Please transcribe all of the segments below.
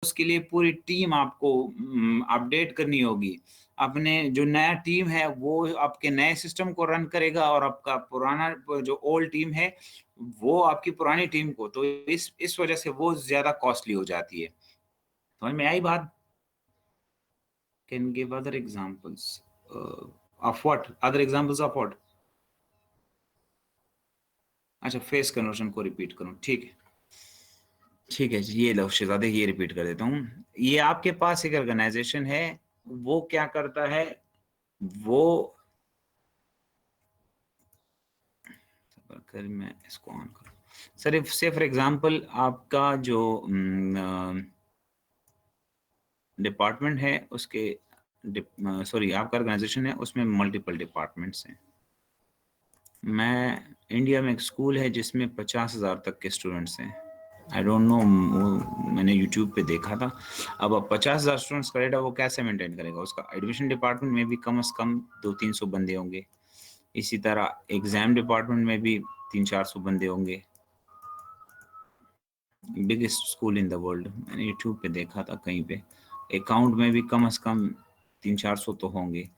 उसके लिए पूरी टीम आपको अपडेट करनी होगी। अपने जो नया टीम है वो आपके नए सिस्टम को रन करेगा और आपका पुराना जो ओल्ड टीम है वो आपकी पुरानी टीम को, तो इस वजह से वो ज्यादा कॉस्टली हो जाती है। समझ में आई बात? Can give other examples of what? Other examples of what? अच्छा, फेस कन्वर्जन को रिपीट करूं, ठीक है। ठीक है जी, ये लो शहजादे, ये रिपीट कर देता हूँ। ये आपके पास एक ऑर्गेनाइजेशन है, वो क्या करता है, वो कर मैं इसको ऑन करूँ सर, इफ से फॉर एग्जांपल आपका जो डिपार्टमेंट है उसके सॉरी आपका ऑर्गेनाइजेशन है उसमें मल्टीपल डिपार्टमेंट्स हैं। मैं इंडिया में एक स्कूल है जिसमें 50,000 तक के स्टूडेंट्स हैं। आई डोंट नो, मैंने यूट्यूब पे देखा था। अब 50,000 स्टूडेंट्स का डेटा वो कैसे मेंटेन करेगा? उसका एडमिशन डिपार्टमेंट में भी कम से कम 200-300 बंदे होंगे। इसी तरह एग्जाम डिपार्टमेंट में भी 300-400 बंदे होंगे। Biggest school in the world, मैंने यूट्यूब पे देखा था कहीं पे। अकाउंट में भी कम से कम 300-400 तो होंगे।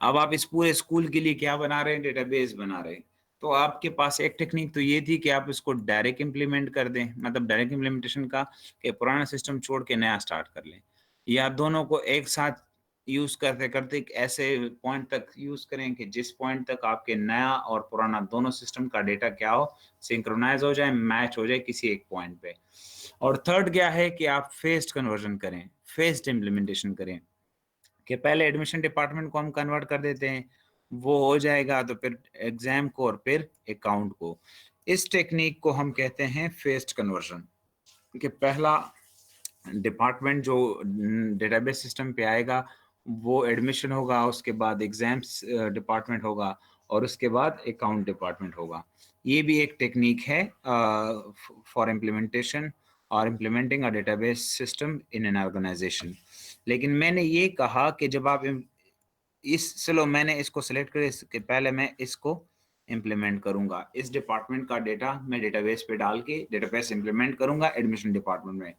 अब आप इस पूरे स्कूल के लिए क्या बना रहे हैं? डेटाबेस बना रहे हैं। तो आपके पास एक टेक्निक तो ये थी कि आप इसको डायरेक्ट इम्प्लीमेंट कर दें, मतलब डायरेक्ट इम्प्लीमेंटेशन का, कि पुराना सिस्टम छोड़ के नया स्टार्ट कर लें, या दोनों को एक साथ यूज करते करते एक ऐसे पॉइंट तक यूज करें कि जिस पॉइंट तक आपके नया और पुराना दोनों सिस्टम का डेटा क्या हो, सिंक्रोनाइज हो जाए, मैच हो जाए किसी एक पॉइंट पे। और थर्ड क्या है कि आप फेस्ड कन्वर्जन करें, फेस्ड इम्प्लीमेंटेशन करें, कि पहले एडमिशन डिपार्टमेंट को हम कन्वर्ट कर देते हैं, वो हो जाएगा, तो फिर एग्जाम को और फिर अकाउंट को। इस टेक्निक को हम कहते हैं फेस्ड कन्वर्जन। कि पहला डिपार्टमेंट जो डेटाबेस सिस्टम पे आएगा वो एडमिशन होगा, उसके बाद एग्जाम्स डिपार्टमेंट होगा, और उसके बाद अकाउंट डिपार्टमेंट होगा। ये भी एक टेक्निक है फॉर इम्प्लीमेंटेशन और implementing a database system in an organisation. लेकिन मैंने ये कहा कि जब आप चलो मैंने इसको सेलेक्ट कर, इसके पहले मैं इसको इम्प्लीमेंट करूंगा, इस डिपार्टमेंट का डेटा मैं डेटाबेस पे डाल के डेटाबेस इम्प्लीमेंट करूंगा एडमिशन डिपार्टमेंट में।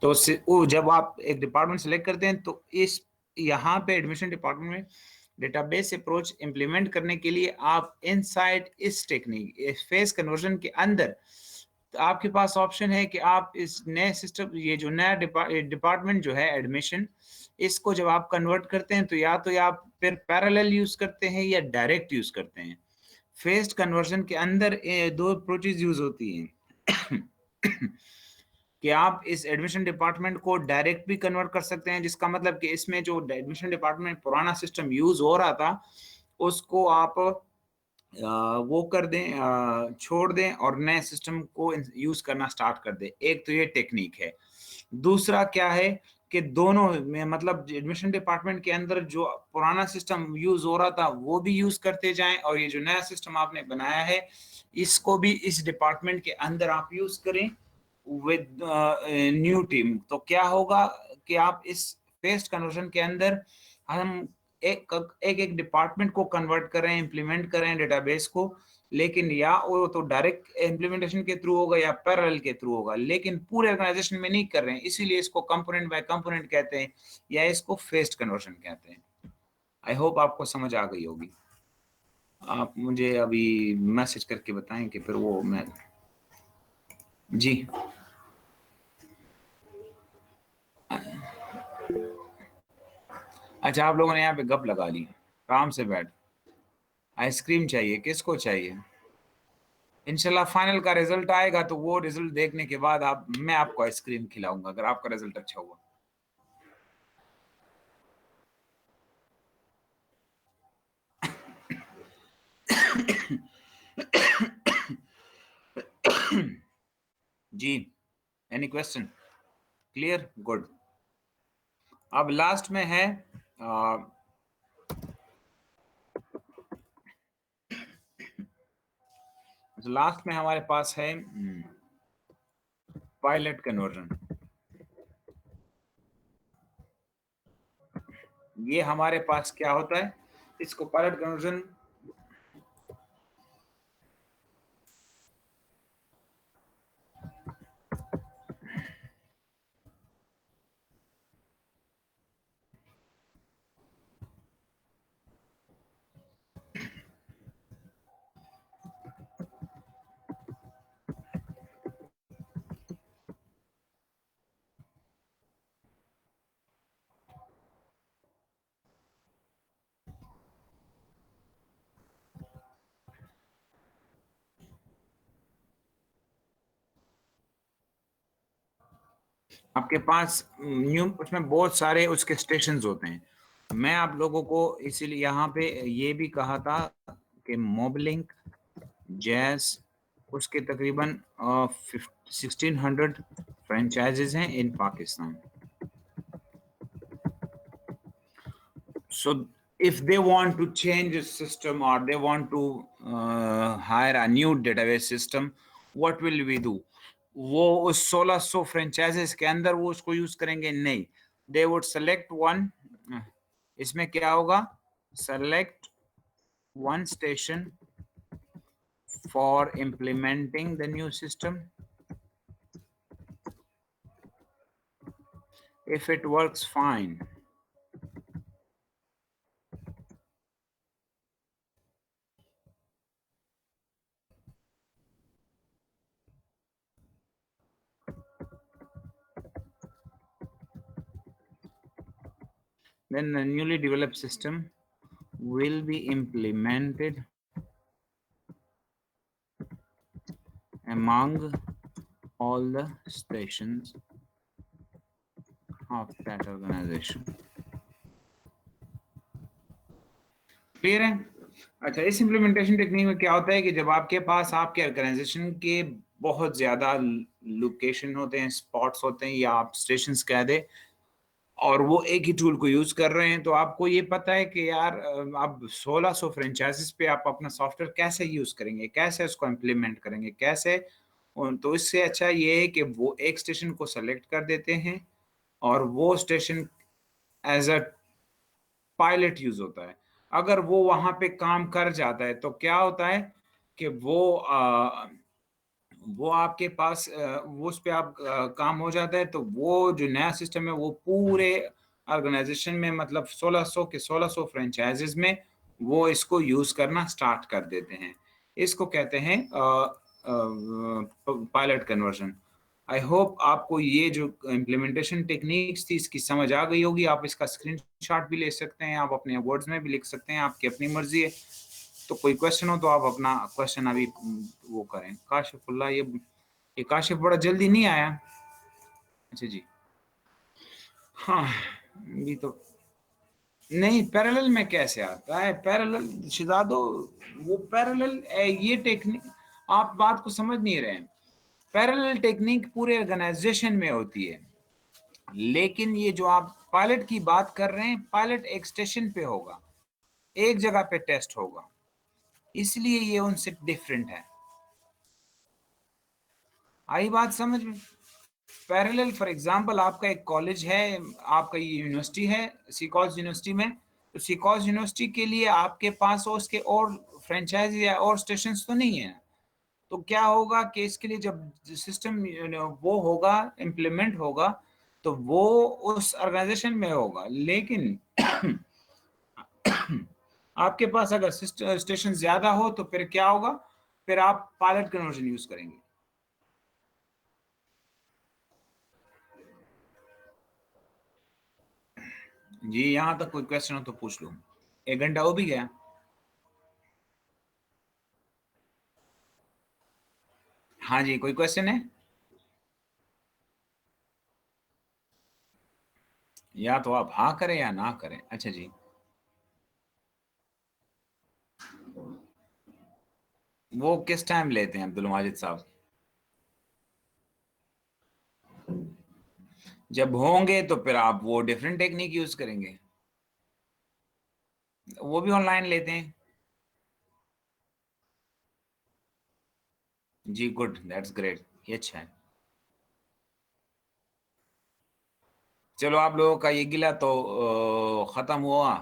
तो वो जब आप एक डिपार्टमेंट सेलेक्ट करते हैं तो इस यहाँ पे एडमिशन डिपार्टमेंट में डेटाबेस अप्रोच इंप्लीमेंट करने के लिए आप इनसाइड इस टेक्निक फेस कन्वर्जन के अंदर, तो आपके पास ऑप्शन है कि आप इस नए सिस्टम, ये जो नया डिपार्टमेंट जो है एडमिशन, इसको जब आप कन्वर्ट करते हैं तो या आप फिर पैरेलल यूज करते हैं या डायरेक्ट यूज करते हैं। फेस्ड कन्वर्जन के अंदर दो अप्रोचेज यूज होती हैं। कि आप इस एडमिशन डिपार्टमेंट को डायरेक्ट भी कन्वर्ट कर सकते हैं, जिसका मतलब कि इसमें जो एडमिशन डिपार्टमेंट पुराना सिस्टम यूज हो रहा था उसको आप वो कर दें, छोड़ दें और नए सिस्टम को यूज करना स्टार्ट कर दें। एक तो ये टेक्निक है। दूसरा क्या है कि दोनों में मतलब एडमिशन डिपार्टमेंट के अंदर जो पुराना सिस्टम यूज हो रहा था वो भी यूज करते जाएं, और ये जो नया सिस्टम आपने बनाया है इसको भी इस डिपार्टमेंट के अंदर आप यूज करें विद न्यू टीम। तो क्या होगा कि आप इस फेस्ड कन्वर्जन के अंदर हम एक एक एक डिपार्टमेंट को कन्वर्ट करें, इंप्लीमेंट करें डेटाबेस को, लेकिन या वो तो डायरेक्ट इम्प्लीमेंटेशन के थ्रू होगा या पैरेलल के थ्रू होगा, लेकिन पूरे ऑर्गेनाइजेशन में नहीं कर रहे हैं, इसीलिए इसको कंपोनेंट बाय कंपोनेंट कहते हैं या इसको फेस्ड कन्वर्जन कहते हैं। आई होप आपको समझ आ गई होगी। आप मुझे अभी मैसेज करके बताएं कि फिर वो मैं जी। अच्छा, आप लोगों ने यहाँ पे गप लगा ली, आराम से बैठ। आइसक्रीम चाहिए, किसको चाहिए? इंशाल्लाह फाइनल का रिजल्ट आएगा तो वो रिजल्ट देखने के बाद मैं आपको आइसक्रीम खिलाऊंगा अगर आपका रिजल्ट अच्छा हुआ। जी, एनी क्वेश्चन? Clear, good. अब लास्ट में है लास्ट में हमारे पास है पायलट कन्वर्जन। ये हमारे पास क्या होता है, इसको पायलट कन्वर्जन आपके पास न्यू उसमें बहुत सारे उसके स्टेशंस होते हैं। मैं आप लोगों को इसीलिए यहाँ पे ये भी कहा था कि मोबलिंक, जैज़, उसके तकरीबन 1600 फ्रेंचाइजेज हैं इन Pakistan. So if they want to change a system or they want to hire a new database system, what will we do? वो उस 1600 फ्रेंचाइजेस के अंदर वो उसको यूज करेंगे नहीं। दे वुड सेलेक्ट वन, इसमें क्या होगा, select one station for implementing the new system. If it works fine, then the newly developed system will be implemented among all the stations of that organization. Clear है? अच्छा, इस implementation technique में क्या होता है कि जब आपके पास आपके ऑर्गेनाइजेशन के बहुत ज्यादा लोकेशन होते हैं, स्पॉट्स होते हैं, या आप स्टेशंस कह दे, और वो एक ही टूल को यूज कर रहे हैं, तो आपको ये पता है कि यार अब 1600 फ्रेंचाइजीज पे आप अपना सॉफ्टवेयर कैसे यूज करेंगे, कैसे उसको इम्प्लीमेंट करेंगे, कैसे। तो इससे अच्छा ये है कि वो एक स्टेशन को सेलेक्ट कर देते हैं और वो station as a pilot use होता है। अगर वो वहां पे काम कर जाता है तो क्या होता है कि वो आपके पास वो उस पे आप काम हो जाता है, तो वो जो नया सिस्टम है वो पूरे ऑर्गेनाइजेशन में, मतलब 1600 के 1600 फ्रेंचाइजेज में वो इसको यूज करना स्टार्ट कर देते हैं। इसको कहते हैं पायलट कन्वर्जन। आई होप आपको ये जो इम्प्लीमेंटेशन टेक्निक्स थी इसकी समझ आ गई होगी। आप इसका स्क्रीनशॉट भी ले सकते हैं, आप अपने वर्ड्स में भी लिख सकते हैं, आपकी अपनी मर्जी है। तो कोई क्वेश्चन हो तो आप अपना क्वेश्चन अभी वो करें। काशिफुल्लाह, ये काशिफ बड़ा जल्दी नहीं आया। अच्छा जी, हाँ, ये तो नहीं, पैरेलल में कैसे आता है पैरेलल शिजादो? वो पैरेलल ये टेक्निक, आप बात को समझ नहीं रहे हैं। पैरेलल टेक्निक पूरे ऑर्गेनाइजेशन में होती है, लेकिन ये जो आप पायलट की बात कर रहे हैं, पायलट एक स्टेशन पे होगा, एक जगह पे टेस्ट होगा, इसलिए ये उनसे डिफरेंट है। आई बात समझ में? पैरेलल फॉर एग्जांपल, आपका एक कॉलेज है, आपका ये यूनिवर्सिटी है, सीकॉज यूनिवर्सिटी में, तो सीकॉज यूनिवर्सिटी के लिए आपके पास और उसके और फ्रेंचाइज या और स्टेशंस तो नहीं है। तो क्या होगा कि इसके लिए जब सिस्टम वो होगा, इम्प्लीमेंट होगा, तो वो उस ऑर्गेनाइजेशन में होगा, लेकिन आपके पास अगर स्टेशन ज्यादा हो तो फिर क्या होगा, फिर आप पायलट कन्वर्जन यूज करेंगे। जी, यहां तक कोई क्वेश्चन हो तो पूछ लो। 1 घंटा हो भी गया। हाँ जी, कोई क्वेश्चन है? या तो आप हाँ करें या ना करें। अच्छा जी, वो किस टाइम लेते हैं अब्दुल माजिद साहब? जब होंगे तो फिर आप वो डिफरेंट टेक्निक यूज करेंगे, वो भी ऑनलाइन लेते हैं। जी, गुड, दैट्स ग्रेट, ये अच्छा है। चलो, आप लोगों का ये गिला तो खत्म हुआ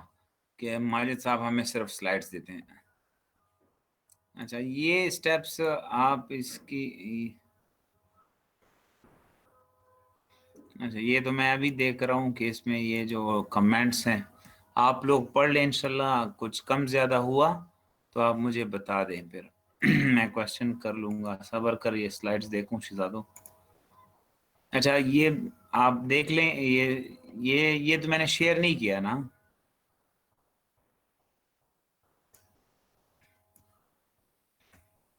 कि माजिद साहब हमें सिर्फ स्लाइड्स देते हैं। अच्छा, ये स्टेप्स आप इसकी, अच्छा, ये तो मैं अभी देख रहा हूँ कि इसमें ये जो कमेंट्स हैं आप लोग पढ़ लें, इंशाल्लाह कुछ कम ज़्यादा हुआ तो आप मुझे बता दें, फिर मैं क्वेश्चन कर लूँगा। सब्र कर, ये स्लाइड्स देखूँ शिजादो। अच्छा, ये आप देख लें, ये तो मैंने शेयर नहीं किया ना?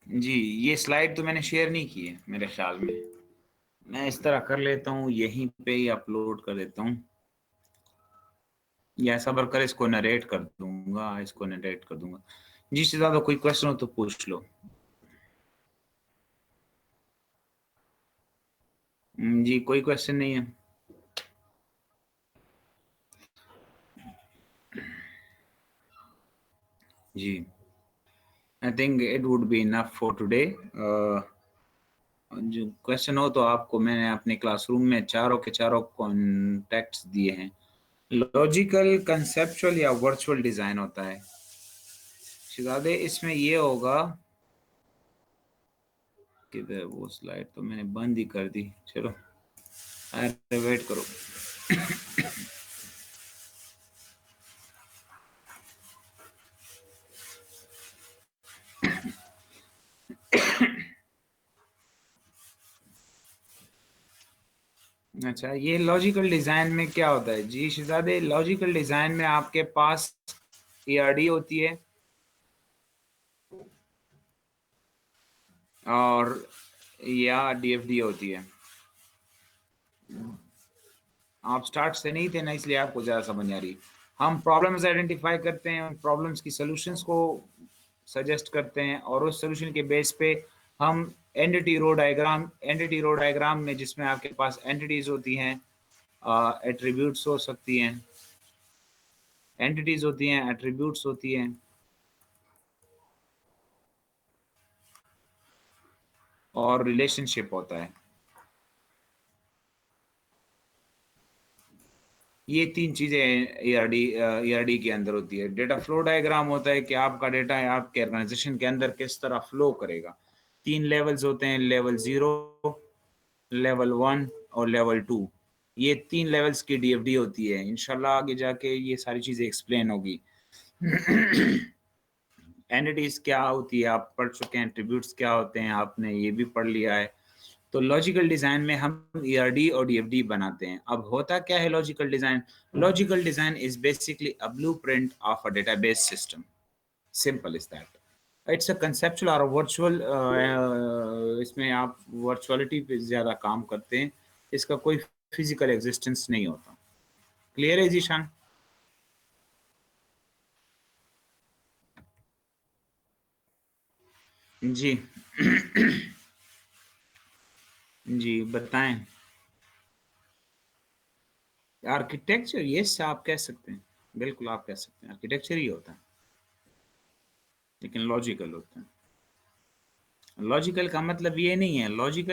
जी, ये स्लाइड तो मैंने शेयर नहीं की है मेरे ख्याल में। मैं इस तरह कर लेता हूँ, यहीं पे ही अपलोड कर देता हूँ, या सबर कर इसको नरेट कर दूंगा, इसको नरेट कर दूंगा। जिससे ज्यादा कोई क्वेश्चन हो तो पूछ लो। जी कोई क्वेश्चन नहीं है। जी I think it would be enough for today. जो क्वेश्चन हो तो आपको मैंने अपने क्लासरूम में चारों के चारों कॉन्टेक्ट्स दिए हैं। लॉजिकल, कंसेप्चुअल या वर्चुअल डिजाइन होता है शिजादे। इसमें ये होगा, किधर वो स्लाइड तो मैंने बंद ही कर दी, चलो अरे वेट करो। अच्छा, ये लॉजिकल डिजाइन में क्या होता है जी शिजादे? लॉजिकल डिजाइन में आपके पास ईआरडी होती है और या डीएफडी होती है। आप स्टार्ट से नहीं थे ना, इसलिए आपको ज़्यादा समझ नहीं आ रही। हम प्रॉब्लम्स आइडेंटिफाई करते हैं, उन प्रॉब्लम्स की सॉल्यूशंस को सजेस्ट करते हैं, और उस सॉल्यूशन के बेस पे हम एंटिटी रो डायग्राम में, जिसमें आपके पास एंटिटीज होती हैं, एट्रीब्यूट्स हो सकती हैं, एंटिटीज होती हैं, एट्रीब्यूट्स होती हैं, और रिलेशनशिप होता है। ये तीन चीजें ईआरडी के अंदर होती है। डेटा फ्लो डायग्राम होता है कि आपका डेटा आपके ऑर्गेनाइजेशन के अंदर किस तरह फ्लो करेगा। तीन लेवल्स होते हैं, लेवल 0, लेवल 1 और लेवल 2। ये तीन लेवल्स की डीएफडी होती है। इंशाल्लाह आगे जाके ये सारी चीजें एक्सप्लेन होगी। एंटिटीज क्या होती है आप पढ़ चुके हैं, एट्रीब्यूट्स क्या होते हैं आपने ये भी पढ़ लिया है। तो लॉजिकल डिजाइन में हम ईआरडी और डीएफडी बनाते हैं। अब होता क्या है logical design? Logical design is basically a blueprint of a database system. Simple is that. It's a conceptual और वर्चुअल, इसमें आप वर्चुअलिटी पे ज्यादा काम करते हैं, इसका कोई फिजिकल एग्जिस्टेंस नहीं होता। क्लियर है जीशान? जी। जी बताएं। आर्किटेक्चर, यस आप कह सकते हैं, बिल्कुल आप कह सकते हैं, आर्किटेक्चर ही होता है, लेकिन लॉजिकल होता है। लॉजिकल का मतलब ये नहीं है, लॉजिकल